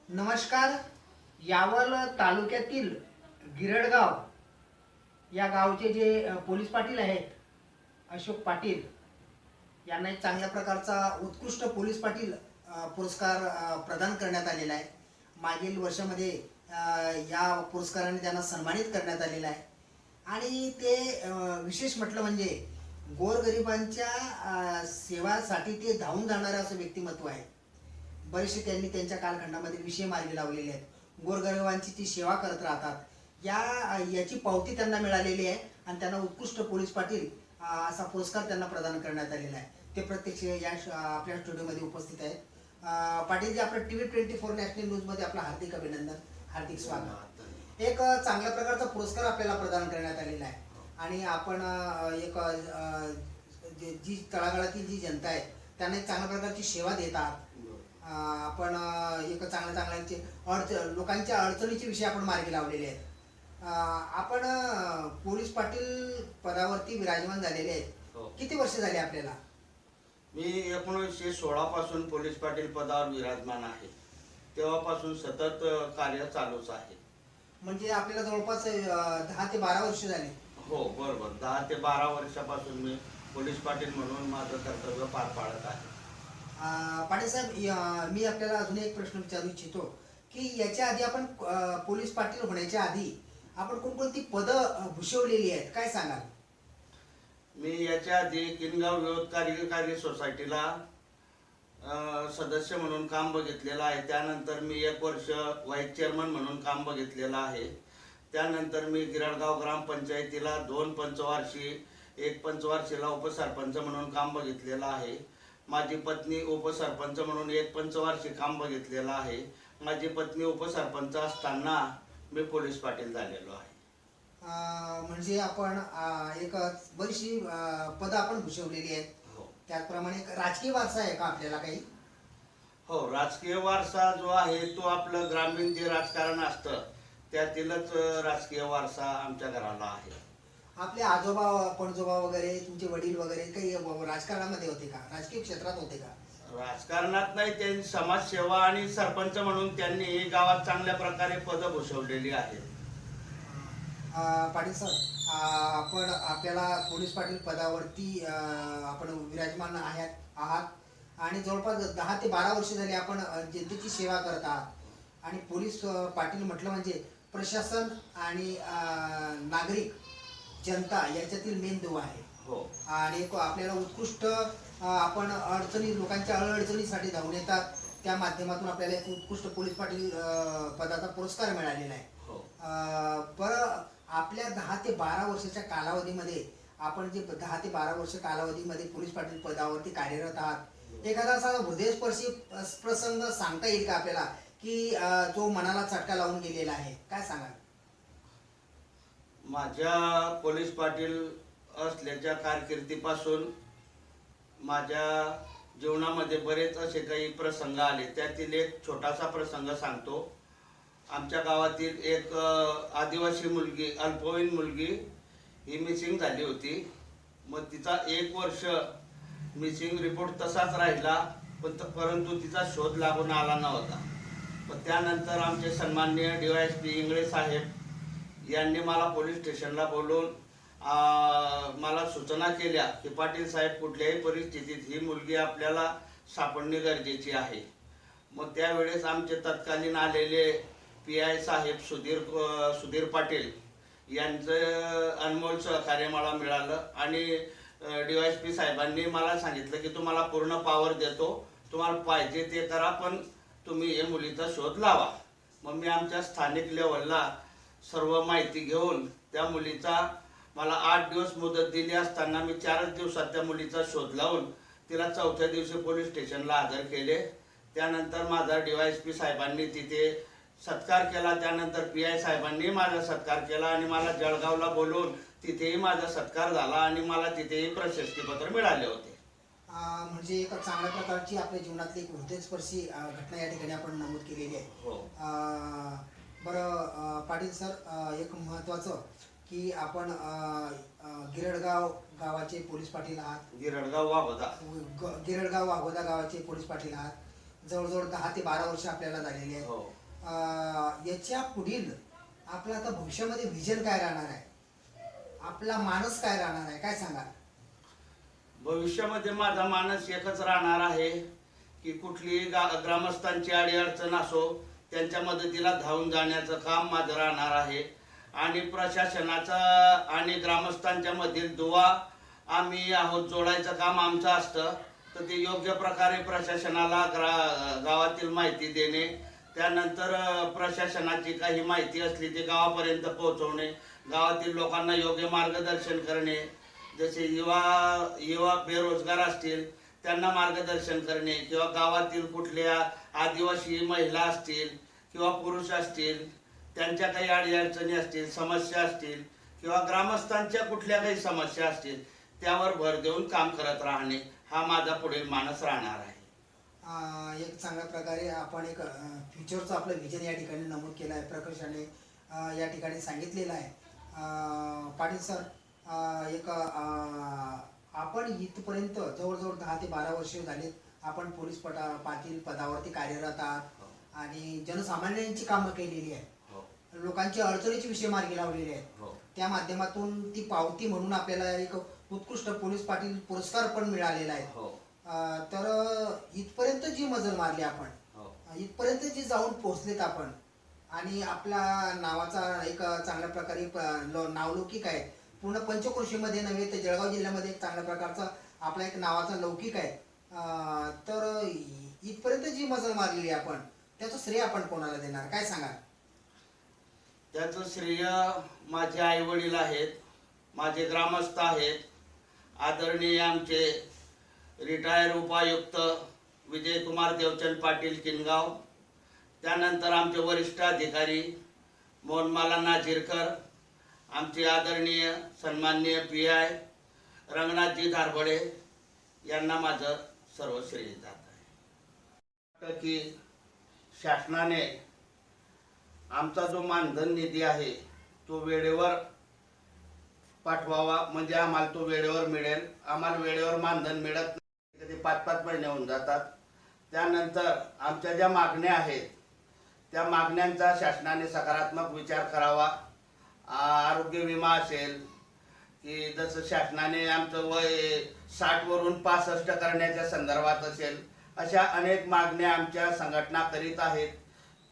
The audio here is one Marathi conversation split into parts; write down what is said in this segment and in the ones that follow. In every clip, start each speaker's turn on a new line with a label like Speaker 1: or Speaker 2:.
Speaker 1: नमस्कार. यावल तालुक्यातील गिरडगाव या गावचे जे पोलीस पाटील आहेत, अशोक पाटील यांना एक चांगल्या प्रकारचा उत्कृष्ट पोलीस पाटील पुरस्कार प्रदान करण्यात आलेला आहे. मागील वर्षामध्ये या पुरस्काराने त्यांना सन्मानित करण्यात आलेला आहे. आणि ते विशेष म्हटलं म्हणजे गोरगरिबांच्या सेवासाठी ते धावून जाणारं असं व्यक्तिमत्व आहे. बरेचसे त्यांनी त्यांच्या कालखंडामध्ये विषय मार्गी लावलेले आहेत. गोरगरिबांची ती सेवा करत राहतात. याची पावती त्यांना मिळालेली आहे आणि त्यांना उत्कृष्ट पोलीस पाटील असा पुरस्कार त्यांना प्रदान करण्यात आलेला आहे. ते प्रत्यक्ष आपल्या स्टुडिओमध्ये उपस्थित आहेत. पाटीलजी, आपल्या TV24 नॅशनल न्यूजमध्ये आपलं हार्दिक अभिनंदन, हार्दिक स्वागत. एक चांगल्या प्रकारचा पुरस्कार आपल्याला प्रदान करण्यात आलेला आहे आणि आपण एक जी तळागाळातील जी जनता आहे त्यांना एक चांगल्या प्रकारची सेवा देतात. आपण एक चांगल्या लोकांच्या अडचणीचे विषय आपण मार्गी लावलेले आहेत. आपण पोलीस पाटील पदावरती विराजमान झालेले आहेत.
Speaker 2: हो.
Speaker 1: किती वर्ष झाली आपल्याला?
Speaker 2: मी 1916 पासून पोलीस पाटील पदावर विराजमान आहे. तेव्हापासून सतत कार्य चालूच आहे.
Speaker 1: म्हणजे आपल्याला जवळपास 10 ते 12 वर्ष झाली.
Speaker 2: हो, बरोबर. 10 ते 12 वर्षापासून मी पोलीस पाटील म्हणून माझं कर्तव्य पार पाडत आहे.
Speaker 1: पाटील साहेब, मी आपल्याला अजून एक प्रश्न विचारू इच्छितो की याच्या आधी आपण पोलीस पाटील होण्याच्या आधी आपण कोणकोणती पदं भूषवलेली आहेत, काय सांगाल?
Speaker 2: मी याच्या आधी किनगाव विरोध कार्यकारी सोसायटीला सदस्य म्हणून काम बघितलेलं आहे. त्यानंतर मी 1 वर्ष व्हाईस चेअरमन म्हणून काम बघितलेलं आहे. त्यानंतर मी गिरडगाव ग्रामपंचायतीला 2 पंचवार्षिक, 1 पंचवार्षिकला उपसरपंच म्हणून काम बघितलेलं आहे. माझी पत्नी उपसरपंच म्हणून 1 पंचवार्षिक काम बघितलेलं आहे. माझी पत्नी उपसरपंच असताना मी पोलीस पाटील झालेलो आहे.
Speaker 1: म्हणजे आपण एक बरीचशी पदं आपण भूषवलेली आहेत.
Speaker 2: हो.
Speaker 1: त्याचप्रमाणे एक राजकीय वारसा आहे का आपल्याला काही?
Speaker 2: हो, राजकीय वारसा जो आहे तो आपलं ग्रामीण जे राजकारण असतं त्यातीलच राजकीय वारसा आमच्या घराला आहे.
Speaker 1: आपले आजोबा पणजोबा वगैरे, तुमचे वडील वगैरे काही राजकारणामध्ये होते का, राजकीय क्षेत्रात होते का?
Speaker 2: राजकारणात नाही, त्यांनी समाजसेवा आणि सरपंच म्हणून त्यांनी गावात चांगल्या प्रकारे पदं भूषवलेली आहेत.
Speaker 1: पाटील सर, आपण आपल्याला पोलीस पाटील पदावरती आपण विराजमान आहात आणि जवळपास 10 ते 12 वर्ष झाली आपण जनतेची सेवा करत आहात. आणि पोलीस पाटील म्हटलं म्हणजे प्रशासन आणि नागरिक जनता याच्यातील मेन दुवा आहे.
Speaker 2: हो.
Speaker 1: आणि आपल्याला उत्कृष्ट आपण लोकांच्या अडचणीसाठी धावून येतात. त्या माध्यमातून आपल्याला एक उत्कृष्ट पोलीस पाटील पदाचा पुरस्कार मिळालेला आहे.
Speaker 2: हो.
Speaker 1: बरं, आपल्या 10 ते 12 वर्षाच्या कालावधीमध्ये आपण जे 10 ते 12 वर्ष कालावधीमध्ये पोलीस पाटील पदावरती कार्यरत आहात, एखादा असा हृदयस्पर्शी प्रसंग सांगता येईल का आपल्याला की जो मनाला चटका लावून गेलेला आहे, काय सांगाल?
Speaker 2: माझ्या पोलीस पाटील असल्याच्या कारकिर्दीपासून माझ्या जीवनामध्ये बरेच असे काही प्रसंग आले. त्यातील एक छोटासा प्रसंग सांगतो. आमच्या गावातील एक आदिवासी मुलगी, अल्पवयीन मुलगी ही मिसिंग झाली होती. मग तिचा 1 वर्ष मिसिंग रिपोर्ट तसाच राहिला, परंतु तिचा शोध लागून आला नव्हता. पण त्यानंतर आमचे सन्माननीय DYSP इंगळे साहेब यांनी मला पोलीस स्टेशनला बोलवून मला सूचना केल्या की पाटील साहेब, कुठल्याही परिस्थितीत ही मुलगी आपल्याला सापडणे गरजेची आहे. मग त्यावेळेस आमचे तत्कालीन आलेले PI साहेब सुधीर पाटील यांचं अनमोल सहकार्य मला मिळालं आणि DYSP साहेबांनी मला सांगितलं की तुम्हाला पूर्ण पावर देतो, तुम्हाला पाहिजे ते करा, पण तुम्ही या मुलीचा शोध लावा. मग मी आमच्या स्थानिक लेवलला सर्व माहिती घेऊन त्या मुलीचा, मला 8 दिवस मुदत दिली असताना मी 4च दिवसात त्या मुलीचा शोध लावून तिला 4थ्या दिवशी पोलीस स्टेशनला हजर केले. त्यानंतर माझा DYSP साहेबांनी तिथे सत्कार केला. त्यानंतर PI साहेबांनी माझा सत्कार केला आणि मला जळगावला बोलवून तिथेही माझा सत्कार झाला आणि मला तिथेही प्रशस्तीपत्र मिळाले होते.
Speaker 1: म्हणजे एक चांगल्या प्रकारची आपल्या जीवनातली एक हृदयस्पर्शी घटना या ठिकाणी आपण नमूद केलेली आहे.
Speaker 2: हो.
Speaker 1: बरं पाटील सर, एक महत्त्वाचं की आपण गिरडगाव गावाचे पोलीस पाटील आहात.
Speaker 2: गिरडगाव वाघोदा
Speaker 1: गिरडगाव वाघोदा गावाचे पोलीस पाटील आहात. जवळजवळ 10 ते 12 वर्ष आपल्याला झालेली आहेत.
Speaker 2: हो.
Speaker 1: याच्या पुढील आपलं आता भविष्यामध्ये व्हिजन काय राहणार आहे, आपला मानस काय राहणार आहे, काय सांगा?
Speaker 2: भविष्यामध्ये माझा मानस एकच राहणार आहे की कुठलीही ग्रामस्थांची अडीअडचण असो त्यांच्या मदतीला धावून जाण्याचं काम माझं राहणार आहे. आणि प्रशासनाचा आणि ग्रामस्थांच्या मधील दुवा आम्ही आहोत जोडायचं काम आमचं असतं. तर ते योग्य प्रकारे प्रशासनाला गावातील माहिती देणे, त्यानंतर प्रशासनाची काही माहिती असली ती गावापर्यंत पोहोचवणे, गावातील लोकांना योग्य मार्गदर्शन करणे, जसे युवा बेरोजगार असतील त्यांना मार्गदर्शन करणे, किंवा गावातील कुठल्या आदिवासी महिला असतील किंवा पुरुष असतील त्यांच्या काही अडीअडचणी असतील, समस्या असतील, किंवा ग्रामस्थांच्या कुठल्या काही समस्या असतील त्यावर भर देऊन काम करत राहणे हा माझा पुढील मानस राहणार आहे.
Speaker 1: एक चांगल्या प्रकारे आपण एक फ्युचरचं आपलं व्हिजन या ठिकाणी नमूद केलं आहे, प्रकर्षाने या ठिकाणी सांगितलेलं आहे. पाटील सर, एक आपण इथपर्यंत जवळजवळ 10 ते 12 वर्षे झालेत आपण पोलीस पाटील पदावरती कार्यरत आहात आणि जनसामान्यांची कामं केलेली आहेत, लोकांची अडचणीचे विषय मार्गी लावलेले आहेत. त्या माध्यमातून ती पावती म्हणून आपल्याला एक उत्कृष्ट पोलीस पाटील पुरस्कार पण मिळालेला आहे. तर इथपर्यंत जी मजल मारली आपण, इथपर्यंत जी जाऊन पोहोचलेत आपण, आणि आपला नावाचा एक चांगल्या प्रकारे नावलौकिक आहे पूर्ण पंचक्रोशीमध्ये नव्हे तर जळगाव जिल्ह्यामध्ये एक चांगल्या प्रकारचा आपला एक नावाचा लौकिक आहे. तर इथपर्यंत जी मजल मारलेली आपण त्याचं श्रेय आपण कोणाला देणार, काय सांगा?
Speaker 2: त्याचं श्रेय माझे आई वडील आहेत, माझे ग्रामस्थ आहेत, आदरणीय आमचे रिटायर उपायुक्त विजयकुमार देवचंद पाटील किनगाव, त्यानंतर आमचे वरिष्ठ अधिकारी मोहनमाला नाझिरकर, आमचे आदरणीय सन्माननीय PI रंगनाथजी धारबडे यांना माझं सर्व श्रेय जात आहे. की शासनाने आमचा जो मानधन निधी आहे तो वेळेवर पाठवावा, म्हणजे आम्हाला तो वेळेवर मिळेल. आम्हाला वेळेवर मानधन मिळत नाही, कधी 5-5 महिने होऊन जातात. त्यानंतर आमच्या ज्या मागण्या आहेत त्या मागण्यांचा शासनाने सकारात्मक विचार करावा. आरोग्य विमा असेल, की जसं शासनाने आमचं वय 60 वरून 65 करण्याच्या संदर्भात असेल, अशा अनेक मागण्या आमच्या संघटना करीत आहेत.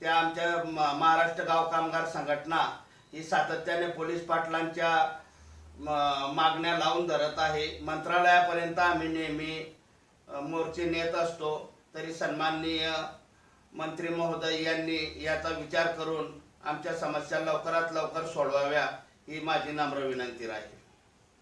Speaker 2: त्या आमच्या महाराष्ट्र गाव कामगार संघटना ही सातत्याने पोलीस पाटलांच्या मागण्या लावून धरत आहे. मंत्रालयापर्यंत आम्ही नेहमी मोर्चे नेत असतो. तरी सन्माननीय मंत्री महोदय यांनी याचा विचार करून आमच्या समस्या लवकरात लवकर सोडवाव्या ही माझी नम्र विनंती राहील.